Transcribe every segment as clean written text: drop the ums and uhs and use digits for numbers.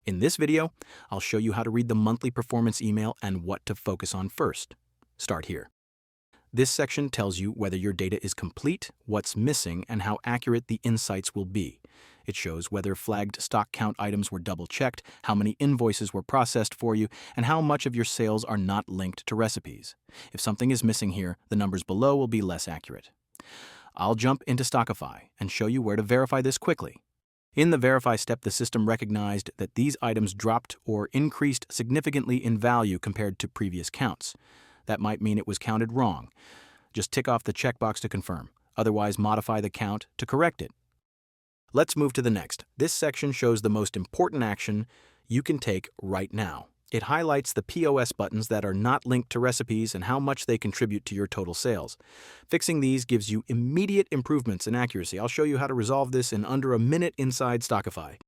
In this video, I'll show you how to read the monthly performance email and what to focus on first. Start here. This section tells you whether your data is complete, what's missing, and how accurate the insights will be. It shows whether flagged stock count items were double-checked, how many invoices were processed for you, and how much of your sales are not linked to recipes. If something is missing here, the numbers below will be less accurate. I'll jump into Stockify and show you where to verify this quickly. In the Verify step, the system recognized that these items dropped or increased significantly in value compared to previous counts. That might mean it was counted wrong. Just tick off the checkbox to confirm. Otherwise, modify the count to correct it. Let's move to the next. This section shows the most important action you can take right now. It highlights the POS buttons that are not linked to recipes and how much they contribute to your total sales. Fixing these gives you immediate improvements in accuracy. I'll show you how to resolve this in under a minute inside Stockify.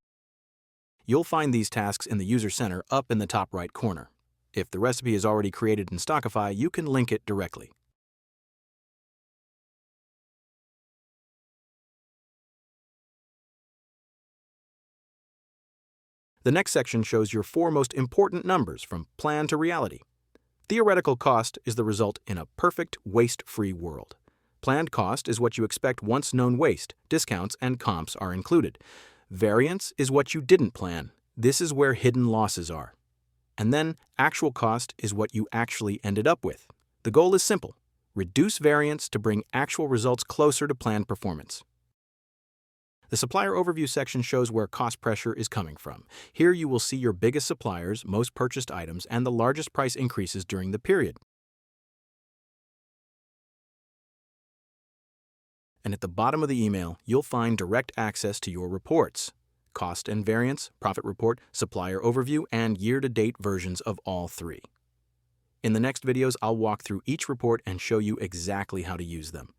You'll find these tasks in the User Center up in the top right corner. If the recipe is already created in Stockify, you can link it directly. The next section shows your 4 most important numbers from plan to reality. Theoretical cost is the result in a perfect, waste-free world. Planned cost is what you expect once known waste, discounts, and comps are included. Variance is what you didn't plan. This is where hidden losses are. And then, actual cost is what you actually ended up with. The goal is simple: reduce variance to bring actual results closer to planned performance. The Supplier Overview section shows where cost pressure is coming from. Here you will see your biggest suppliers, most purchased items, and the largest price increases during the period. And at the bottom of the email, you'll find direct access to your reports: cost and variance, profit report, Supplier Overview, and year-to-date versions of all 3. In the next videos, I'll walk through each report and show you exactly how to use them.